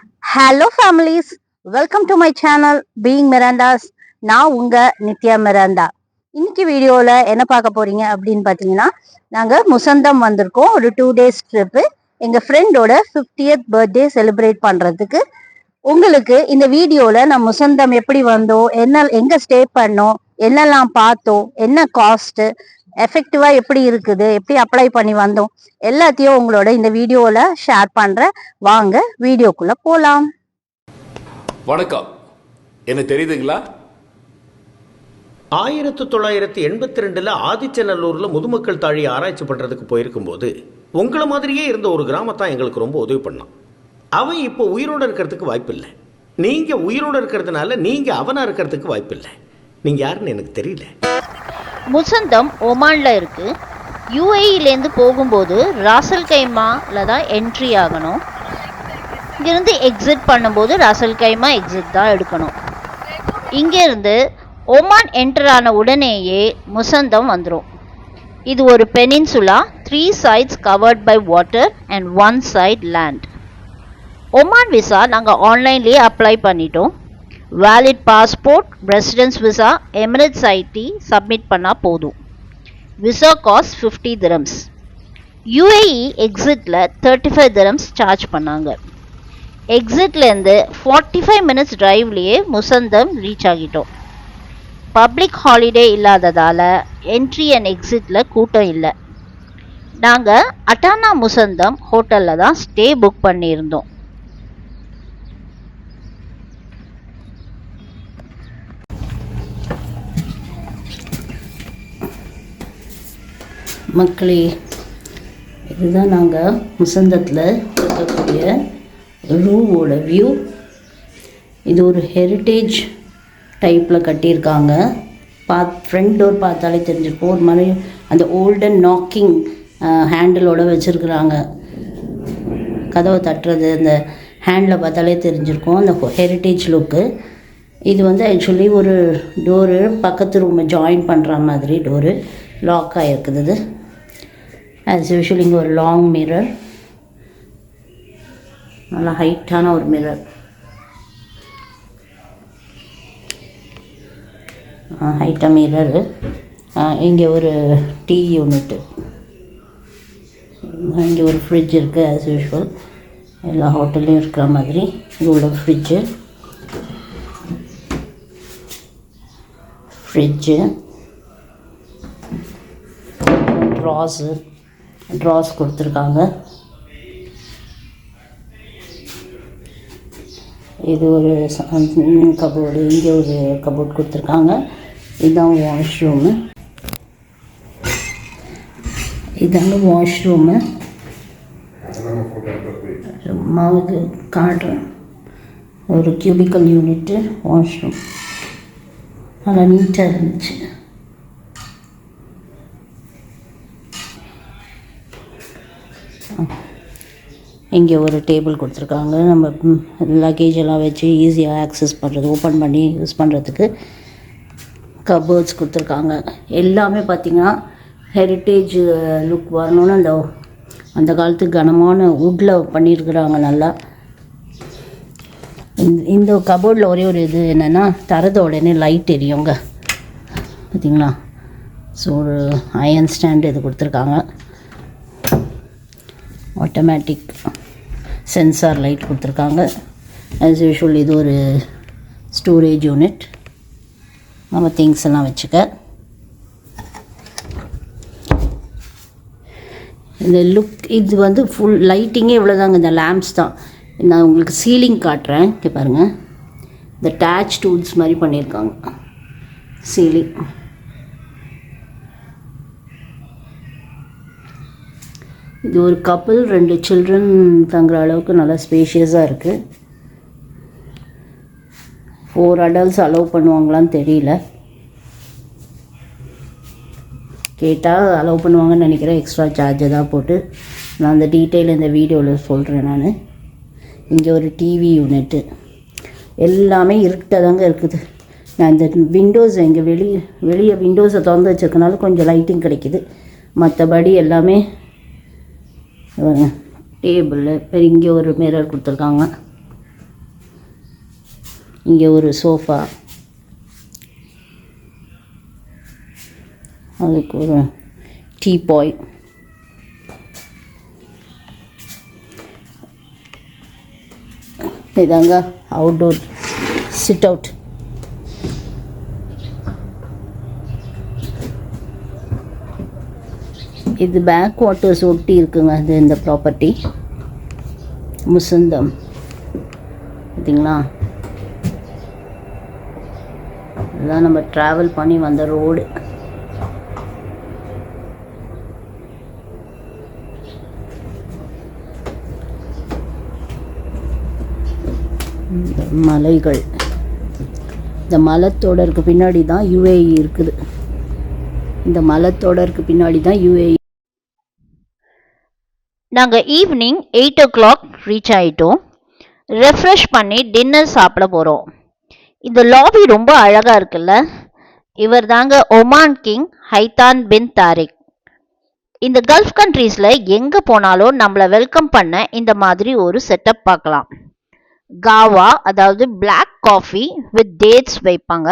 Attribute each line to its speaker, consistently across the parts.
Speaker 1: Hello families, welcome to my channel being Mirandas. நான் உங்க Nithya Miranda. இன்னைக்கு வீடியோவில் என்ன பார்க்க போறீங்க அப்படின்னு பார்த்தீங்கன்னா, நாங்கள் முசந்தம் வந்திருக்கோம். ஒரு 2 days ட்ரிப்பு எங்கள் ஃப்ரெண்டோட 50th பர்த்டே செலிப்ரேட் பண்ணுறதுக்கு. உங்களுக்கு இந்த வீடியோவில் நான் முசந்தம் எப்படி வந்தோம், எங்கே ஸ்டே பண்ணோம், என்னெல்லாம் பார்த்தோம், என்ன காஸ்ட்டு, எஃபெக்டிவா எப்படி இருக்குது, எப்படி அப்ளை பண்ணி வந்தோம், எல்லாத்தையும் உங்களோட இந்த வீடியோவில் ஷேர் பண்ணுறேன். வாங்க வீடியோக்குள்ளே போகலாம்.
Speaker 2: வணக்கம். என்ன தெரியுதுங்களா?
Speaker 3: 1982 ஆதிச்சநல்லூரில் முதுமக்கள் தாழி ஆராய்ச்சி பண்ணுறதுக்கு போயிருக்கும்போது உங்களை மாதிரியே இருந்த ஒரு கிராமத்தான் எங்களுக்கு ரொம்ப உதவி பண்ணான். அவன் இப்போ உயிரோடு இருக்கிறதுக்கு வாய்ப்பில்லை. நீங்கள் உயிரோடு இருக்கிறதுனால நீங்கள் அவனாக இருக்கிறதுக்கு வாய்ப்பில்லை. நீங்கள் யாருன்னு எனக்கு தெரியல.
Speaker 4: முசந்தம் ஒமானில் இருக்குது. யூஏஇலேருந்து போகும்போது ராசல் கைமாவில் தான் என்ட்ரி ஆகணும். இங்கேருந்து எக்ஸிட் பண்ணும்போது ராசல் கைமா எக்ஸிட் தான் எடுக்கணும். இங்கேருந்து ஒமான் என்டர் ஆன உடனேயே முசந்தம் வந்துடும். இது ஒரு peninsula, 3 sides covered by water and 1 side land. Oman visa நாங்கள் ஆன்லைன்லேயே அப்ளை பண்ணிட்டோம். Valid passport, residence visa, Emirates ID submit பண்ணால் போதும். Visa cost 50 dirhams. யூஏஇ எக்ஸிட்டில் 35 dirhams சார்ஜ் பண்ணாங்க. எக்ஸிட்லேருந்து 45 minutes டிரைவ்லேயே முசந்தம் ரீச் ஆகிட்டோம். பப்ளிக் ஹாலிடே இல்லாததால் என்ட்ரி அண்ட் எக்ஸிட்டில் கூட்டம் இல்லை. நாங்கள் அட்டானா முசந்தம் ஹோட்டலில் தான் ஸ்டே புக் பண்ணியிருந்தோம்.
Speaker 1: மக்களே, இதுதான் நாங்கள் முசந்தத்தில் இருக்கக்கூடிய ரூமோட வியூ. இது ஒரு ஹெரிட்டேஜ் டைப்பில் கட்டியிருக்காங்க. ஃப்ரண்ட் டோர் பார்த்தாலே தெரிஞ்சிருக்கும். ஒரு மாதிரி அந்த ஓல்டன் நாக்கிங் ஹேண்டிலோட வச்சுருக்குறாங்க. கதவை தட்டுறது அந்த ஹேண்டில் பார்த்தாலே தெரிஞ்சிருக்கும் அந்த ஹெரிட்டேஜ் லுக்கு. இது வந்து ஆக்சுவலி ஒரு டோரு, பக்கத்து ரூமை ஜாயின் பண்ணுற மாதிரி டோரு லாக் ஆகிருக்குது. இது ஆஸ் யூஷுவல் இங்கே ஒரு லாங் மிரர், நல்லா ஹைட்டான ஒரு மிரர், ஹைட்டாக மிரரு. இங்கே ஒரு டீ யூனிட்டு, இங்கே ஒரு ஃப்ரிட்ஜ் இருக்குது. ஆஸ் யூஷுவல் எல்லா ஹோட்டல்லையும் இருக்கிற மாதிரி இது உள்ள ஃப்ரிட்ஜு. ட்ராஸ் கொடுத்துருக்காங்க. இது ஒரு கபோர்டு, இங்கே ஒரு கபோர்ட் கொடுத்துருக்காங்க. இதுதான் வாஷ்ரூமு. இதாங்க வாஷ்ரூமு. இது காட்டுறேன். ஒரு கியூபிக்கல் யூனிட்டு வாஷ்ரூம் நல்லா நீட்டாக இருந்துச்சு. இங்கே ஒரு டேபிள் கொடுத்துருக்காங்க. நம்ம லக்கேஜ் எல்லாம் வச்சு ஈஸியாக ஆக்சஸ் பண்ணுறது, ஓப்பன் பண்ணி யூஸ் பண்ணுறதுக்கு. கபோர்ட்ஸ் கொடுத்துருக்காங்க. எல்லாமே பார்த்திங்கன்னா ஹெரிட்டேஜ் லுக் வரணும்னு அந்த காலத்து கனமான வுட்டில் பண்ணியிருக்கிறாங்க நல்லா. இந்த கபோர்டில் ஒரே ஒரு இது என்னென்னா, தரத உடனே லைட் எரியுங்க பார்த்திங்களா. ஸோ ஒரு அயன் ஸ்டாண்டு இது கொடுத்துருக்காங்க. ஆட்டோமேட்டிக் சென்சார் லைட் கொடுத்துருக்காங்க. ஆஸ் யூஷுவல் இது ஒரு ஸ்டோரேஜ் யூனிட், நம்ம திங்ஸ் எல்லாம் வச்சுக்க. இந்த லுக் இது வந்து ஃபுல் லைட்டிங்கே இவ்வளோதாங்க. இந்த லேம்ப்ஸ் தான். நான் உங்களுக்கு சீலிங் காட்டுறேன். இங்கே பாருங்கள், இந்த டேச் டூல்ஸ் மாதிரி பண்ணியிருக்காங்க சீலிங். இது ஒரு கப்பிள், 2 சில்ட்ரன் தங்குற அளவுக்கு நல்லா ஸ்பேஷியஸாக இருக்குது. 4 adults அலோவ் பண்ணுவாங்களான்னு தெரியல. கேட்டால் அலோவ் பண்ணுவாங்கன்னு நினைக்கிறேன். எக்ஸ்ட்ரா சார்ஜை தான் போட்டு. நான் அந்த டீட்டெயில் இந்த வீடியோவில் சொல்கிறேன் நான். இங்கே ஒரு டிவி யூனிட்டு. எல்லாமே இருட்டாக தாங்க இருக்குது. நான் இந்த விண்டோஸ் இங்கே வெளியே விண்டோஸை திறந்து வச்சுருக்கனால கொஞ்சம் லைட்டிங் கிடைக்கிது. மற்றபடி எல்லாமே டேபிள். இங்கே ஒரு மிரர் கொடுத்துருக்காங்க. இங்கே ஒரு சோஃபா, அதுக்கு ஒரு டீபாய், இதாங்க அவுட்டோர் சிட் அவுட். இது பேக் வாட்டர்ஸ் ஒட்டி இருக்குங்க. அது இந்த ப்ராப்பர்ட்டி முசந்தம் பார்த்தீங்களா. இதுதான் நம்ம ட்ராவல் பண்ணி வந்த ரோடு. மலைகள், இந்த மலைத்தொடருக்கு பின்னாடி தான் யுஏஇ இருக்குது. இந்த மலைத்தொடருக்கு பின்னாடி தான் யுஏஇ.
Speaker 4: நாங்கள் ஈவினிங் 8 o'clock ரீச் ஆகிட்டோம். ரெஃப்ரெஷ் பண்ணி டின்னர் சாப்பிட போகிறோம். இந்த லாபி ரொம்ப அழகாக இருக்குல்ல. இவர் தாங்க ஒமான் கிங் ஹைதான் பின் தாரிக். இந்த கல்ஃப் கண்ட்ரீஸில் எங்கே போனாலும் நம்மளை வெல்கம் பண்ண இந்த மாதிரி ஒரு செட்டப் பார்க்கலாம். காவா, அதாவது பிளாக் காஃபி வித் டேட்ஸ் வைப்பாங்க.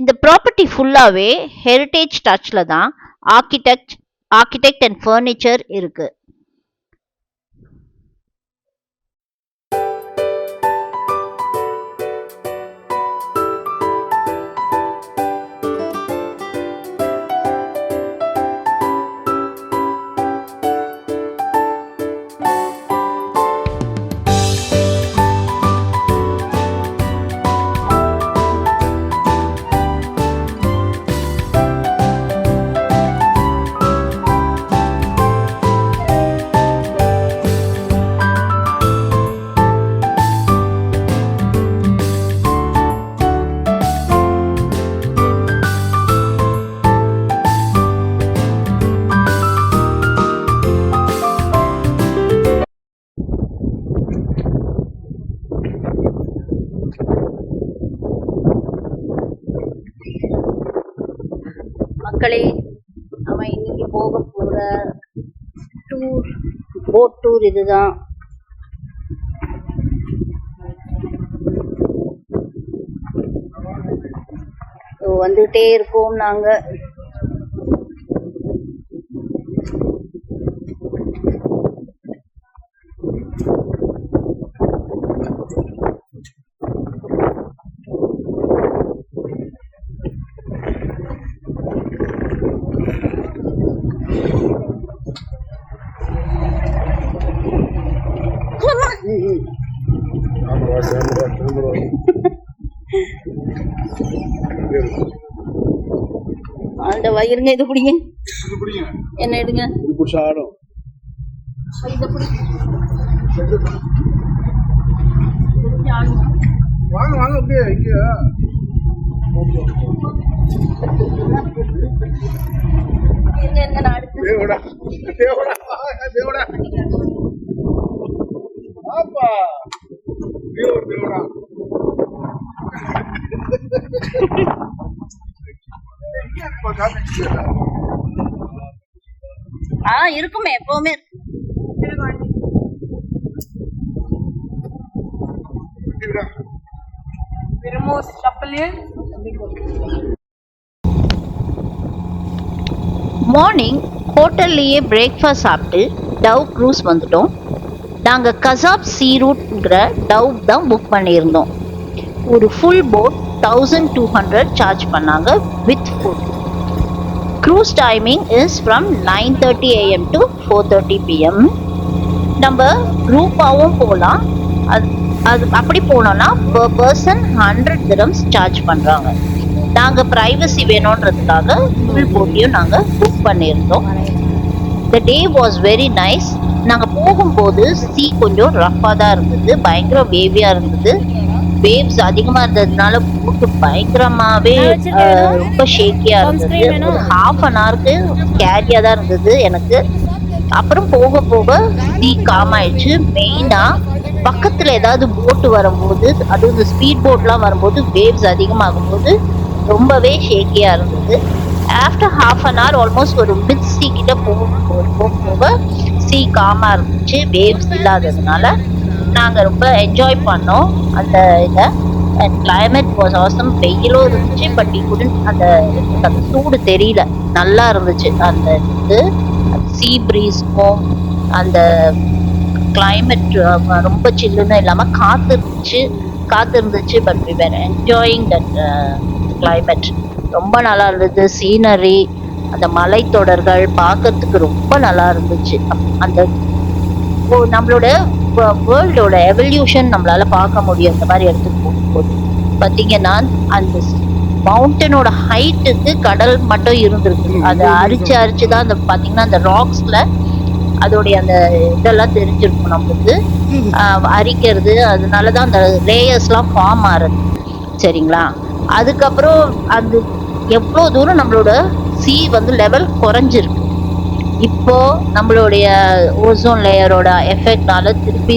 Speaker 4: இந்த ப்ராப்பர்ட்டி ஃபுல்லாகவே ஹெரிட்டேஜ் டச்சில் தான் ஆர்கிடெக்ட் அண்ட் ஃபர்னிச்சர் இருக்கு.
Speaker 1: மக்களே, நம்ம இன்னைக்கு போக போகிற டூர், போட் டூர் இதுதான். வந்துகிட்டே இருக்கோம் நாங்கள். அந்த வயிறுங்க, இது பிடிங்க, என்ன எடுங்க,
Speaker 5: வாங்க வாங்க அப்படியே இங்க தேவடா தேவடா தேவடா ஆப்பா தேவடா
Speaker 1: இருக்குமே எப்பவுமே.
Speaker 4: மார்னிங் ஹோட்டல்லையே பிரேக்ஃபாஸ்ட் சாப்பிட்டு டவ் க்ரூஸ் வந்துட்டோம். நாங்கள் கசாப் சீ ரூட்ங்கிற டவ் தான் புக் பண்ணியிருந்தோம். ஒரு ஃபுல் போட் 1200 சார்ஜ் பண்ணாங்க with food. Cruise timing is from 9:30 AM to 4:30 PM. நம்ம குரூப்பாகவும் போகலாம். அது அப்படி போனோன்னா பர் பர்சன் 100 dirhams சார்ஜ் பண்ணுறாங்க. நாங்கள் ப்ரைவசி வேணுன்றதுக்காக ஃபுல் போட்டையும் நாங்கள் புக் பண்ணியிருந்தோம். த டே வாஸ் வெரி நைஸ். நாங்கள் போகும்போது சீ கொஞ்சம் ரஃப்பாக தான் இருந்தது, பயங்கர வேவியாக இருந்தது. வேவ்ஸ் அதிகமாக இருந்ததுனால போட்டு பயங்கரமாகவே ரொம்ப ஷேக்கியாக இருந்தது. ஒரு ½ hour ஸ்கேரியாக தான் இருந்தது எனக்கு. அப்புறம் போக போக சீ காம் ஆயிடுச்சு. மெயினாக பக்கத்தில் ஏதாவது போட்டு வரும்போது, அதுவும் இந்த ஸ்பீட் போட்லாம் வரும்போது வேவ்ஸ் அதிகமாகும் போது ரொம்பவே ஷேக்கியாக இருந்தது. ஆஃப்டர் ½ hour ஆல்மோஸ்ட் ஒரு மிட் சீ கிட்ட போக சீ காமாக இருந்துச்சு. வேவ்ஸ் இல்லாததுனால நாங்கள் ரொம்ப என்ஜாய் பண்ணோம் அந்த இதை. And climate was awesome. வெயிலும் இருந்துச்சு, பட் we couldn't அந்த சூடு தெரியல, நல்லா இருந்துச்சு. அந்த இது சீ ப்ரீஸ்க்கும் அந்த climate ரொம்ப சில்லுன்னு இல்லாம காத்து இருந்துச்சு. But we were enjoying that climate. ரொம்ப நல்லா இருந்தது. சீனரி, அந்த மலைத்தொடர்கள் பார்க்கறதுக்கு ரொம்ப நல்லா இருந்துச்சு. அந்த நம்மளோட வேர்ல்டோட எவல்யூஷன் நம்மளால பார்க்க முடியும் இந்த மாதிரி இடத்துக்கு போகும்போது. பார்த்தீங்கன்னா அந்த மவுண்டனோட ஹைட்டுக்கு கடல் மட்டும் இருந்திருக்கு. அதை அரிச்சு தான் அந்த பார்த்தீங்கன்னா அந்த ராக்ஸ்ல அதோடைய அந்த இதெல்லாம் தெரிஞ்சிருக்கும் நம்மளுக்கு, அரிக்கிறது. அதனாலதான் அந்த லேயர்ஸ்லாம் ஃபார்ம் ஆகுறது. சரிங்களா? அதுக்கப்புறம் அது எவ்வளோ தூரம் நம்மளோட சீ வந்து லெவல் குறைஞ்சிருக்கு. இப்போ நம்மளுடைய ஓசோன் லேயரோட எஃபெக்ட்னால திருப்பி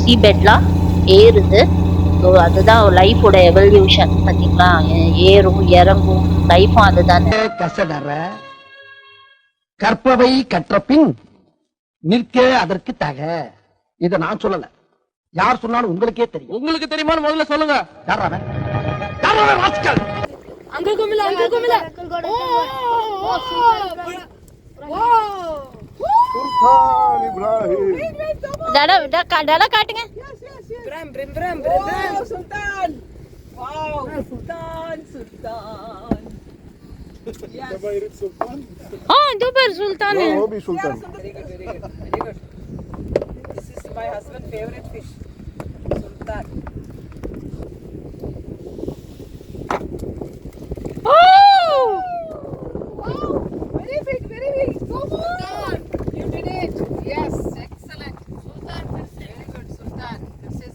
Speaker 4: சீபெட்லாம் ஏறுது. ஸோ அதுதான் லைஃபோட எவல்யூஷன். பார்த்தீங்களா? ஏறும் இறங்கும், லைஃபும் அதுதானே.
Speaker 6: கசடற கற்பவை கற்ற பின் நிற்க அதற்கு தக. இத நான் சொல்லல, யார் சொன்னாலும் உங்களுக்கே தெரியும். உங்களுக்கு தெரியுமா? முதல்ல சொல்லுங்க. யார் அவன்? யார் அவன்? ராஸ்கல்.
Speaker 7: अंकल को मिला
Speaker 5: सुल्तान इब्राहिम
Speaker 4: दादा काटेंगे.
Speaker 7: ब्रम सुल्तान. वाओ सुल्तान
Speaker 5: जबाइर सुल्तान
Speaker 7: हाँ दोपहर सुल्तान है.
Speaker 5: वो भी सुल्तान.
Speaker 7: Very good. This is my husband favorite fish, sultan. Oh! Wow! Very big. Go Sultan. You did it. Yes, excellent. Sultan, very good, Sultan. This is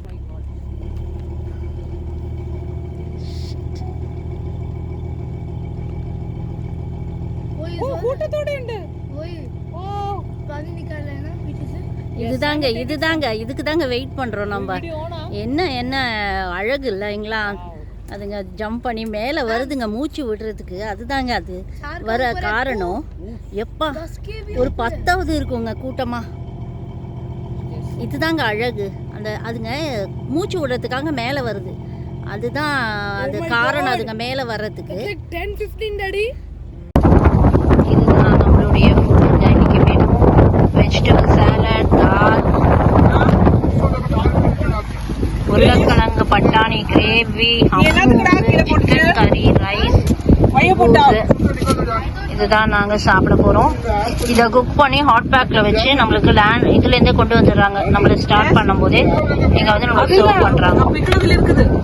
Speaker 7: my God. Oh, photo tode undu. Oh, pani nikala hai na piche se.
Speaker 1: இதுதாங்க இதுக்கு தாங்க wait பண்ணுறோம் நம்ம. என்ன அழகு இல்லைங்களா? அதுங்க jump பண்ணி மேலே வருதுங்க மூச்சு விடுறதுக்கு. அதுதாங்க அது வர காரணம். எப்பா ஒரு 10வது இருக்குங்க கூட்டமாக. இதுதாங்க அழகு. அதுங்க மூச்சு விடுறதுக்காக மேலே வருது. அதுதான் அது காரணம், அதுங்க மேலே வர்றதுக்கு.
Speaker 7: 10-15 அடி.
Speaker 1: இதுதான் நம்மளுடைய ஃபுட். இன்னைக்கு மெனு வெஜிடபிள் சாலட், தால், உருளைக்கிழங்கு பட்டாணி கிரேவி, சிக்கன் கறி, ரைஸ், இதுதான் நாங்கள் சாப்பிட போகிறோம். இதை குக் பண்ணி ஹாட் பேக்கில் வச்சு நம்மளுக்கு இதுலேருந்தே கொண்டு வந்துடுறாங்க. நம்மளை ஸ்டார்ட் பண்ணும் போதே இங்கே வந்து நம்மளுக்கு சர்வ் பண்ணுறாங்க.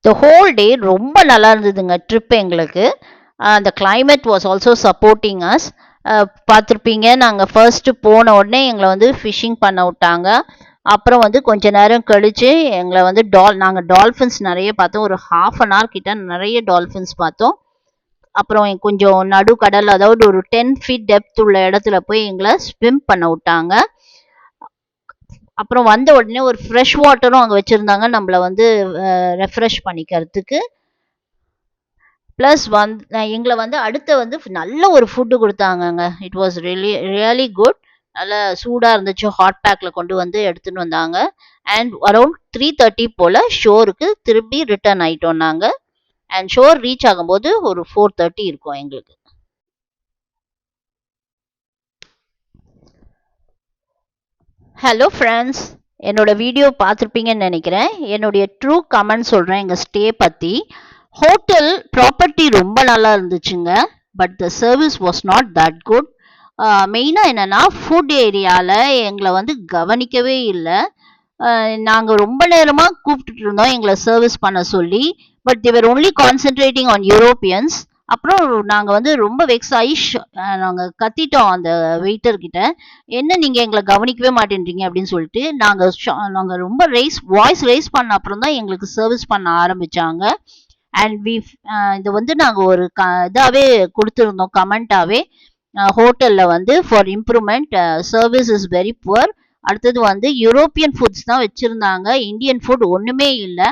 Speaker 4: த ஹோல் டே ரொம்ப நல்லா இருந்ததுங்க ட்ரிப் எங்களுக்கு. அந்த climate was also supporting us. பார்த்துருப்பீங்க, நாங்கள் ஃபர்ஸ்ட்டு போன உடனே எங்களை வந்து ஃபிஷ்ஷிங் பண்ண விட்டாங்க. அப்புறம் வந்து கொஞ்ச நேரம் கழித்து எங்களை வந்து நாங்கள் டால்ஃபின்ஸ் நிறைய பார்த்தோம். ஒரு 1/2 hour கிட்ட நிறைய டால்ஃபின்ஸ் பார்த்தோம். அப்புறம் கொஞ்சம் நடுக்கடல், அதாவது ஒரு 10 feet டெப்த் உள்ள இடத்துல போய் எங்களை ஸ்விம் பண்ண விட்டாங்க. அப்புறம் வந்த உடனே ஒரு ஃப்ரெஷ் வாட்டரும் அங்கே வச்சுருந்தாங்க நம்மளை வந்து ரெஃப்ரெஷ் பண்ணிக்கிறதுக்கு. ப்ளஸ் எங்களை வந்து அடுத்த வந்து நல்ல ஒரு ஃபுட்டு கொடுத்தாங்கங்க. It was really good. நல்லா சூடாக இருந்துச்சு. ஹாட் பேக்கில் கொண்டு வந்து எடுத்துன்னு வந்தாங்க. அண்ட் அரௌண்ட் 3:30 போல் ஷோருக்கு திரும்பி ரிட்டர்ன் ஆகிட்டோம் நாங்கள். அண்ட் ஷோர் ரீச் ஆகும்போது ஒரு 4:30 இருக்கும் எங்களுக்கு. ஹலோ ஃப்ரெண்ட்ஸ், என்னோட வீடியோ பார்த்துருப்பீங்கன்னு நினைக்கிறேன். என்னுடைய ட்ரூ கமெண்ட் சொல்கிறேன் எங்கள் ஸ்டே பற்றி. ஹோட்டல் ப்ராப்பர்ட்டி ரொம்ப நல்லா இருந்துச்சுங்க, but the service was not that good. மெயினாக என்னென்னா ஃபுட் ஏரியாவில் எங்களை வந்து கவனிக்கவே இல்லை. நாங்கள் ரொம்ப நேரமாக கூப்பிட்டுட்டு இருந்தோம் எங்களை சர்வீஸ் பண்ண சொல்லி, but they were only concentrating on Europeans. அப்புறம் நாங்கள் வந்து ரொம்ப வெக்ஸ் ஆகி நாங்கள் கத்திட்டோம் அந்த வெயிட்டர் கிட்ட, என்ன நீங்கள் எங்களை கவனிக்கவே மாட்டேன்றீங்க அப்படின்னு சொல்லிட்டு. நாங்கள் ரொம்ப வாய்ஸ் ரைஸ் பண்ண அப்புறம் தான் எங்களுக்கு சர்வீஸ் பண்ண ஆரம்பித்தாங்க. அண்ட் இது வந்து நாங்கள் ஒரு இதாகவே கொடுத்துருந்தோம் கமெண்ட்டாகவே, ஹோட்டலில் வந்து for improvement service is very poor. அடுத்தது வந்து யூரோப்பியன் ஃபுட்ஸ் தான் வச்சுருந்தாங்க, இந்தியன் ஃபுட் ஒன்றுமே இல்லை.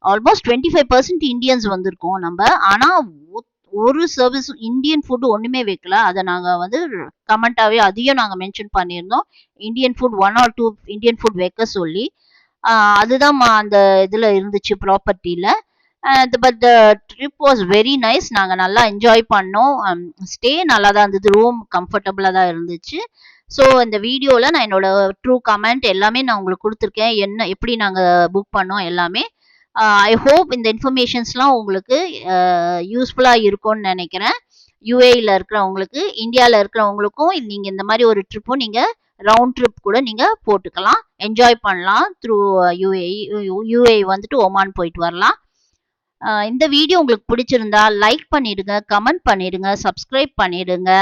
Speaker 4: ஆல்மோஸ்ட் 25% இந்தியன்ஸ் வந்திருக்கோம் நம்ம, ஆனால் ஒரு சர்வீஸ் இந்தியன் ஃபுட் ஒன்றுமே வைக்கல. அதை நாங்கள் வந்து கமெண்ட்டாகவே அதையும் நாங்கள் மென்ஷன் பண்ணியிருந்தோம், Indian food 1 or 2 Indian food வைக்க சொல்லி. அதுதான் அந்த இதில் இருந்துச்சு ப்ராப்பர்ட்டியில். But the trip was very nice. நாங்கள் நல்லா என்ஜாய் பண்ணோம். ஸ்டே நல்லா தான் இருந்தது, ரூம் கம்ஃபர்டபுளாக தான் இருந்துச்சு. ஸோ இந்த வீடியோவில் நான் என்னோட ட்ரூ கமெண்ட் எல்லாமே நான் உங்களுக்கு கொடுத்துருக்கேன், எப்படி நாங்கள் புக் பண்ணோம் எல்லாமே. ஐ ஹோப் இந்த இன்ஃபர்மேஷன்ஸ்லாம் உங்களுக்கு யூஸ்ஃபுல்லாக இருக்கும்னு நினைக்கிறேன். யூஏயில் இருக்கிறவங்களுக்கு, இந்தியாவில் இருக்கிறவங்களுக்கும் நீங்கள் இந்த மாதிரி ஒரு ட்ரிப்பும் நீங்கள் ரவுண்ட் ட்ரிப் கூட நீங்கள் போட்டுக்கலாம், என்ஜாய் பண்ணலாம். த்ரூ யூஏ வந்துட்டு ஒமான் போயிட்டு வரலாம். இந்த வீடியோ உங்களுக்கு பிடிச்சிருந்தா லைக் பண்ணிடுங்க, கமெண்ட் பண்ணிடுங்க, சப்ஸ்கிரைப் பண்ணிடுங்க.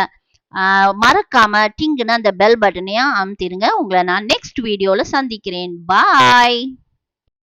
Speaker 4: மறக்காம டிங்குன்னு அந்த பெல் பட்டனையும் அமுத்திடுங்க. உங்களை நான் நெக்ஸ்ட் வீடியோவில் சந்திக்கிறேன். பாய்.